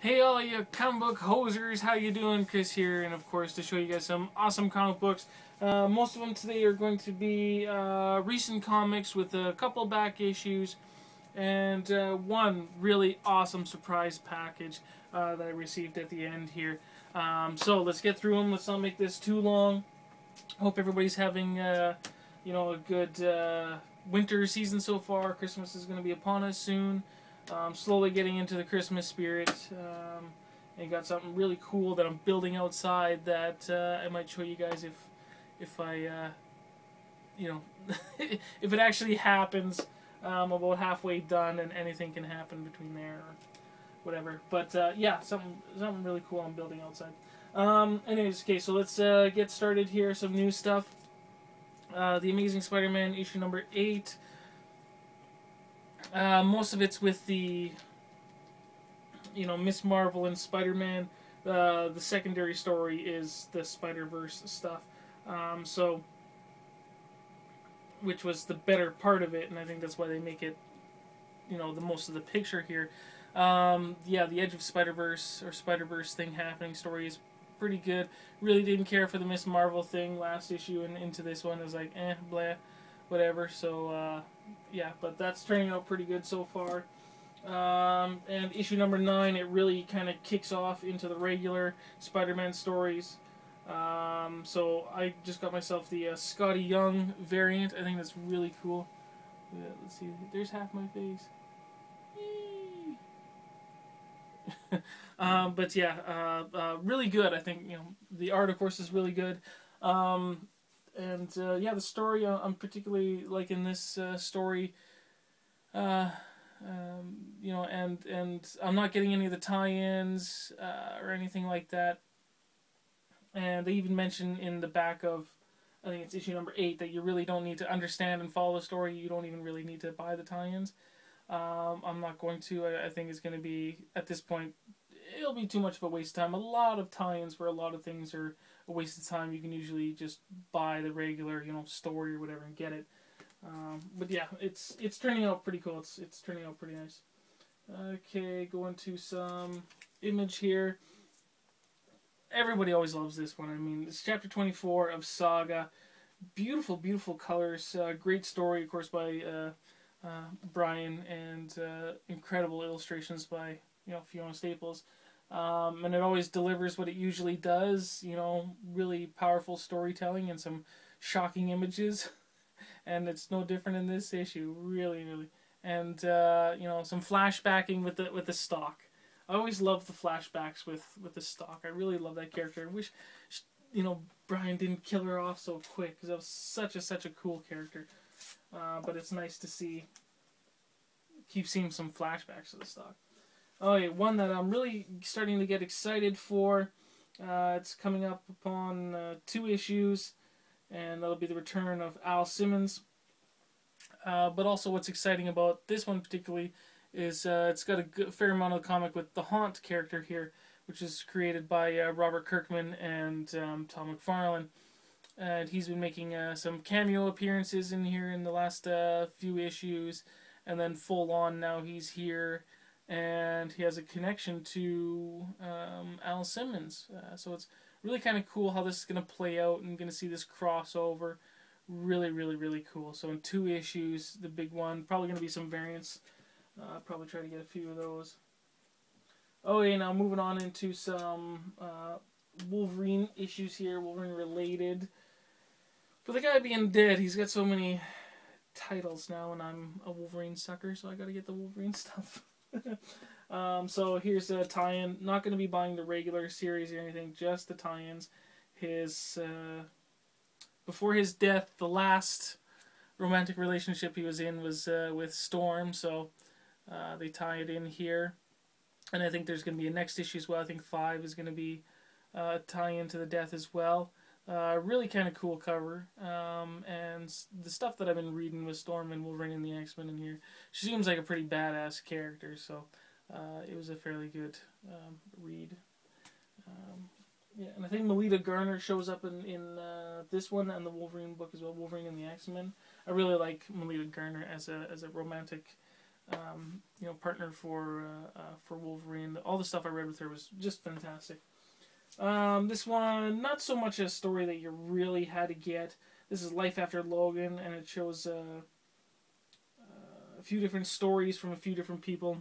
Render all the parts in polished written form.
Hey all you comic book hosers, how you doing? Chris here, and of course to show you guys some awesome comic books. Most of them today are going to be recent comics with a couple back issues and one really awesome surprise package that I received at the end here. So let's get through them. Let's not make this too long. Hope everybody's having a good winter season so far. Christmas is going to be upon us soon. Slowly getting into the Christmas spirit. And got something really cool that I'm building outside that I might show you guys if I if it actually happens. About halfway done, and anything can happen between there or whatever. But yeah, something really cool I'm building outside. Anyways, okay, so let's get started here. Some new stuff. The Amazing Spider-Man issue number 8. Most of it's with the Miss Marvel and Spider-Man. The secondary story is the Spider-Verse stuff. Which was the better part of it, and I think that's why they make it, the most of the picture here. Yeah, the Edge of Spider-Verse or Spider-Verse thing happening story is pretty good. Really didn't care for the Miss Marvel thing last issue, and into this one I was like, blah, whatever. So yeah, but that's turning out pretty good so far. And issue number 9, it really kind of kicks off into the regular Spider-Man stories. So I just got myself the Scotty Young variant. I think that's really cool. Yeah, let's see. There's half my face. But yeah, really good. I think the art, of course, is really good. Yeah, the story I'm particularly liking this story. And I'm not getting any of the tie-ins or anything like that. And they even mention in the back of, I think it's issue number 8, that you really don't need to understand and follow the story. You don't even really need to buy the tie-ins. I'm not going to. I think it's going to be, at this point, it'll be too much of a waste of time. A lot of tie-ins for a lot of things are a waste of time. You can usually just buy the regular, story or whatever and get it. But yeah, it's turning out pretty cool. It's turning out pretty nice. Okay, going to some image here. Everybody always loves this one. I mean, it's chapter 24 of Saga. Beautiful, beautiful colors. Great story, of course, by Brian, and incredible illustrations by Fiona Staples. And it always delivers what it usually does. Really powerful storytelling and some shocking images. And it's no different in this issue. Really, really. And some flashbacking with the stock. I always love the flashbacks with the stock. I really love that character. I wish, Brian didn't kill her off so quick, because that was such a cool character. But it's nice to keep seeing some flashbacks of the stock. Oh yeah, one that I'm really starting to get excited for. It's coming up upon 2 issues, and that'll be the return of Al Simmons. But also, what's exciting about this one particularly is it's got a fair amount of the comic with the Haunt character here, which is created by Robert Kirkman and Tom McFarlane. And he's been making some cameo appearances in here in the last few issues, and then full on now he's here, and he has a connection to Al Simmons. So it's really kind of cool how this is going to play out, and going to see this crossover. Really, really, really cool. So in 2 issues, the big one, probably going to be some variants. Probably try to get a few of those. Oh yeah, now moving on into some Wolverine issues here, Wolverine related. For the guy being dead, he's got so many titles now, and I'm a Wolverine sucker, so I gotta get the Wolverine stuff. So here's a tie-in. Not going to be buying the regular series or anything, just the tie-ins. Before his death, the last romantic relationship he was in was with Storm, so they tie it in here. And I think there's going to be a next issue as well. I think 5 is going to be a tie-in to the death as well. Really kind of cool cover. And the stuff that I've been reading with Storm and Wolverine and the X-Men in here, she seems like a pretty badass character, so it was a fairly good read. Yeah, and I think Melita Garner shows up in this one and the Wolverine book as well, Wolverine and the X-Men. I really like Melita Garner as a romantic partner for Wolverine. All the stuff I read with her was just fantastic. This one, not so much a story that you really had to get. This is Life After Logan, and it shows a few different stories from a few different people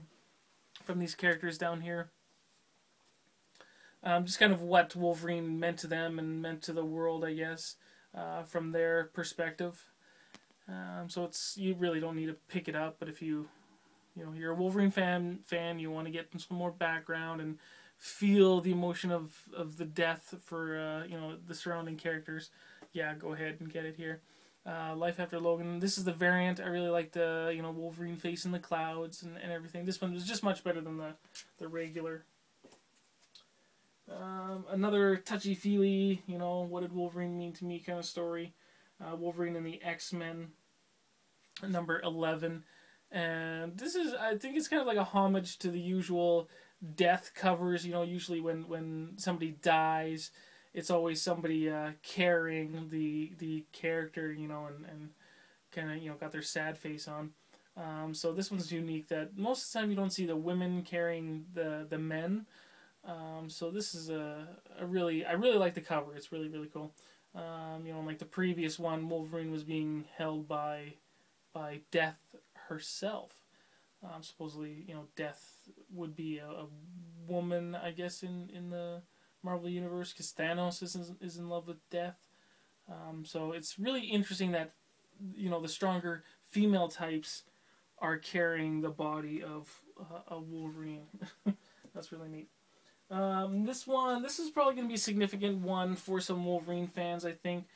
from these characters down here. Just kind of what Wolverine meant to them and meant to the world, I guess, from their perspective. So you really don't need to pick it up, but if you're a Wolverine fan, you want to get some more background and feel the emotion of the death for the surrounding characters, yeah, go ahead and get it here. Life After Logan. This is the variant. I really like the Wolverine face in the clouds and everything. This one was just much better than the regular. Another touchy-feely, what did Wolverine mean to me kind of story. Wolverine and the X-Men, number 11. And this is, I think it's kind of like a homage to the usual death covers. Usually when somebody dies, it's always somebody carrying the character, and kind of got their sad face on. So this one's unique that most of the time you don't see the women carrying the men. So this is I really like the cover. It's really, really cool. Like the previous one, Wolverine was being held by Death herself. Supposedly, Death would be a woman, I guess, in the Marvel Universe, because Thanos is in love with Death. So it's really interesting that, the stronger female types are carrying the body of a Wolverine. That's really neat. This is probably going to be a significant one for some Wolverine fans, I think.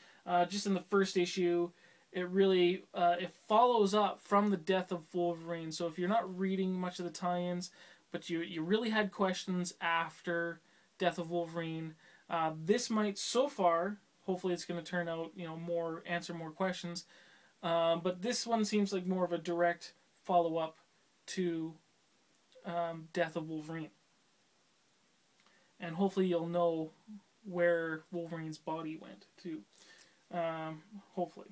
Just in the first issue, it really it follows up from the death of Wolverine. So if you're not reading much of the tie-ins, but you really had questions after Death of Wolverine, this might, so far, hopefully it's going to turn out, answer more questions. But this one seems like more of a direct follow-up to Death of Wolverine. And hopefully you'll know where Wolverine's body went, too. Hopefully.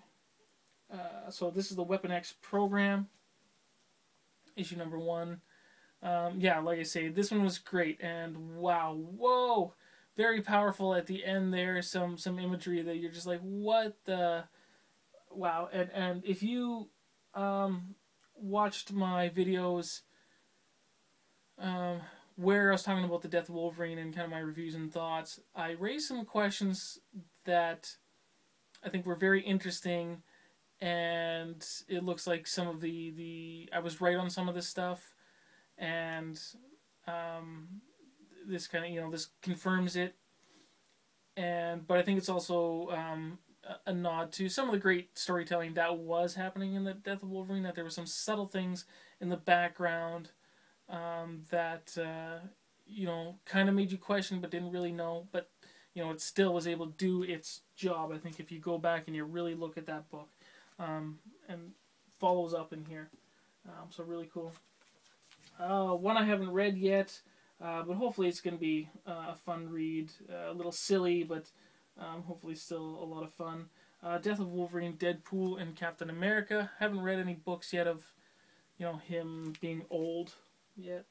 So this is the Weapon X program, issue number 1. Yeah, like I say, this one was great, and wow, whoa, very powerful at the end there. Some imagery that you're just like, what the, wow. And if you watched my videos where I was talking about the death of Wolverine and kind of my reviews and thoughts, I raised some questions that I think were very interesting. And it looks like some of I was right on some of this stuff, and this kind of this confirms it. But I think it's also a nod to some of the great storytelling that was happening in the Death of Wolverine. That there were some subtle things in the background that kind of made you question, but didn't really know. But it still was able to do its job. I think if you go back and you really look at that book. And follows up in here. So really cool. One I haven't read yet, but hopefully it's going to be a fun read. A little silly, but hopefully still a lot of fun. Death of Wolverine, Deadpool, and Captain America. Haven't read any books yet of, him being old yet.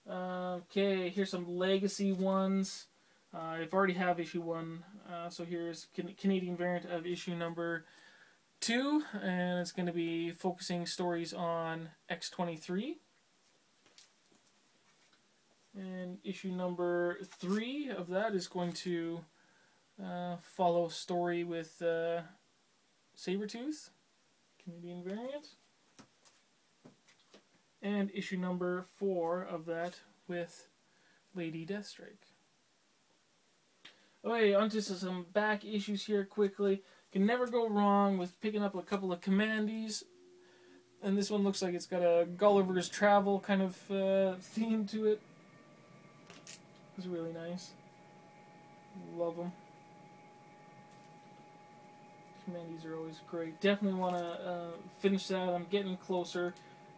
Okay, here's some legacy ones. I've already have issue 1, so here's Canadian variant of issue number 2, and it's going to be focusing stories on X-23. And issue number 3 of that is going to follow a story with Sabretooth, Canadian variant. And issue number 4 of that with Lady Deathstrike. Okay, onto some back issues here quickly. Can never go wrong with picking up a couple of Commandees. And this one looks like it's got a Gulliver's Travel kind of theme to it. It's really nice. Love them. Commandees are always great. Definitely want to finish that. I'm getting closer.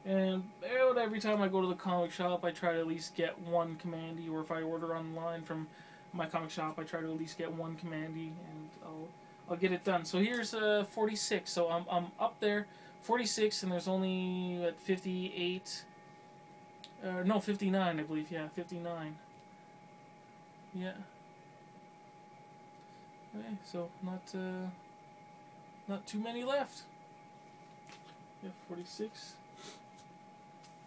And every time I go to the comic shop, I try to at least get one Commandee. Or if I order online from my comic shop, I try to at least get one Commandee. And I'll get it done. So here's 46. So I'm up there 46, and there's only, what, 58? No, 59, I believe. Yeah, 59. Yeah. Okay, so not too many left. Yeah, 46.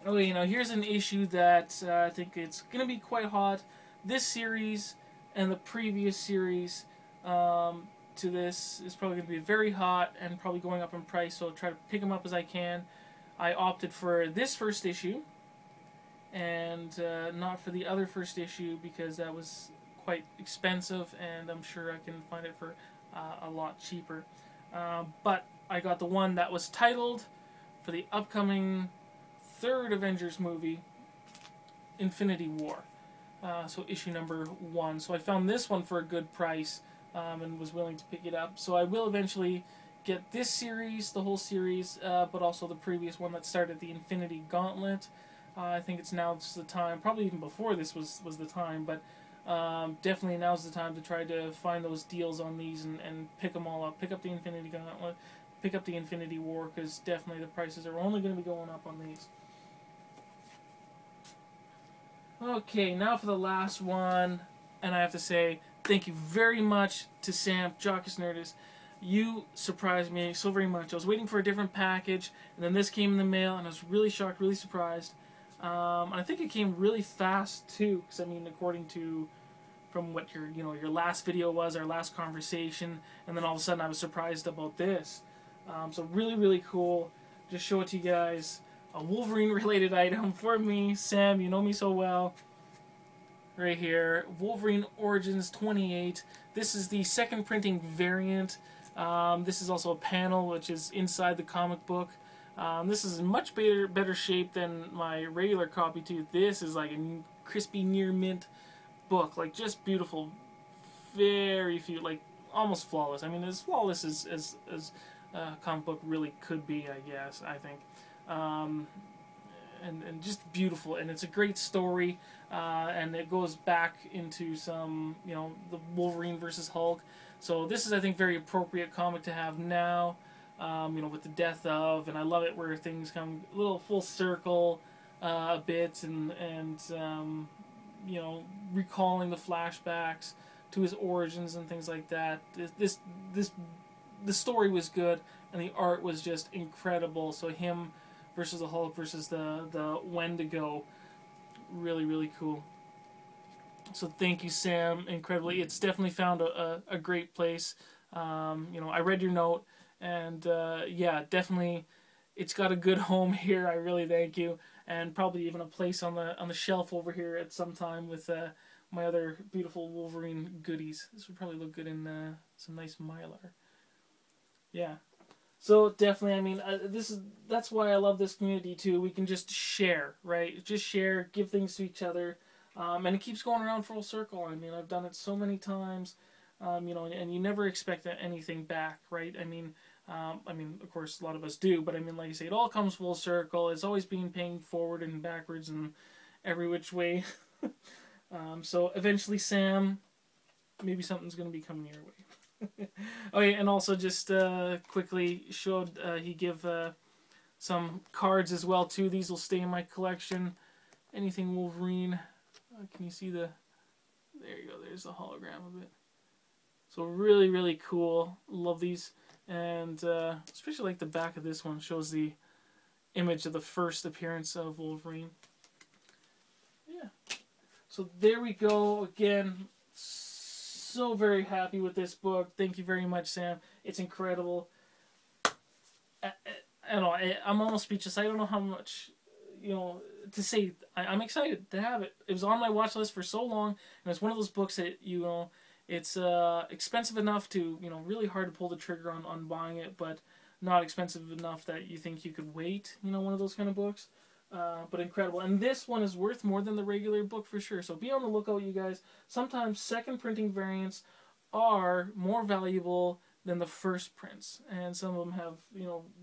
Okay, now here's an issue that I think it's going to be quite hot. This series and the previous series to this is probably going to be very hot and probably going up in price, so I'll try to pick them up as I can. I opted for this first issue and not for the other first issue because that was quite expensive, and I'm sure I can find it for a lot cheaper. But I got the one that was titled for the upcoming third Avengers movie, Infinity War. So issue number 1. So I found this one for a good price and was willing to pick it up. So I will eventually get this series, the whole series, but also the previous one that started the Infinity Gauntlet. I think it's now just the time, probably even before this was the time, but definitely now's the time to try to find those deals on these and pick them all up. Pick up the Infinity Gauntlet, pick up the Infinity War, because definitely the prices are only going to be going up on these. Okay, now for the last one, and I have to say thank you very much to Sam, Jockis Nerdist. You surprised me so very much. I was waiting for a different package, and then this came in the mail, and I was really shocked, really surprised. And I think it came really fast too, because I mean, according to from what your last video was, our last conversation, and then all of a sudden I was surprised about this. So really, really cool. Just show it to you guys. A Wolverine-related item for me, Sam. You know me so well. Right here, Wolverine Origins 28. This is the second printing variant. This is also a panel, which is inside the comic book. This is in much better shape than my regular copy too. This is like a crispy near mint book, like just beautiful, very few, like almost flawless. I mean, as flawless as a comic book really could be, I guess. I think, and just beautiful, and it's a great story, and it goes back into some the Wolverine versus Hulk. So this is, I think, very appropriate comic to have now. With the death of, and I love it where things come a little full circle a bit, and recalling the flashbacks to his origins and things like that. The story was good, and the art was just incredible. So him versus the Hulk versus the Wendigo, really, really cool. So thank you, Sam, incredibly. It's definitely found a great place. I read your note. And yeah, definitely, it's got a good home here. I really thank you, and probably even a place on the shelf over here at some time with my other beautiful Wolverine goodies. This would probably look good in some nice Mylar. Yeah, so definitely, I mean, that's why I love this community too. We can just share, right? Just share, give things to each other, and it keeps going around full circle. I mean, I've done it so many times, and you never expect anything back, right? I mean, of course, a lot of us do, but I mean, like I say, it all comes full circle. It's always being paying forward and backwards and every which way. So eventually, Sam, maybe something's going to be coming your way. Okay, and also just quickly showed he give some cards as well too. These will stay in my collection. Anything Wolverine. Can you see the? There you go. There's the hologram of it. So really, really cool. Love these. And especially like the back of this one shows the image of the first appearance of Wolverine. Yeah. So there we go. Again, so very happy with this book. Thank you very much, Sam. It's incredible. I don't know. I'm almost speechless. I don't know how much, to say. I'm excited to have it. It was on my watch list for so long, and it's one of those books that it's expensive enough to, really hard to pull the trigger on buying it, but not expensive enough that you think you could wait, one of those kind of books. But incredible. And this one is worth more than the regular book for sure. So be on the lookout, you guys. Sometimes second printing variants are more valuable than the first prints. And some of them have,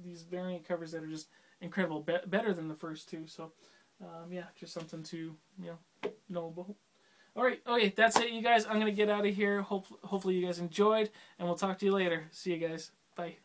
these variant covers that are just incredible, better than the first two. So, yeah, just something to, know about. Alright, okay, that's it, you guys. I'm going to get out of here. Hopefully you guys enjoyed, and we'll talk to you later. See you guys. Bye.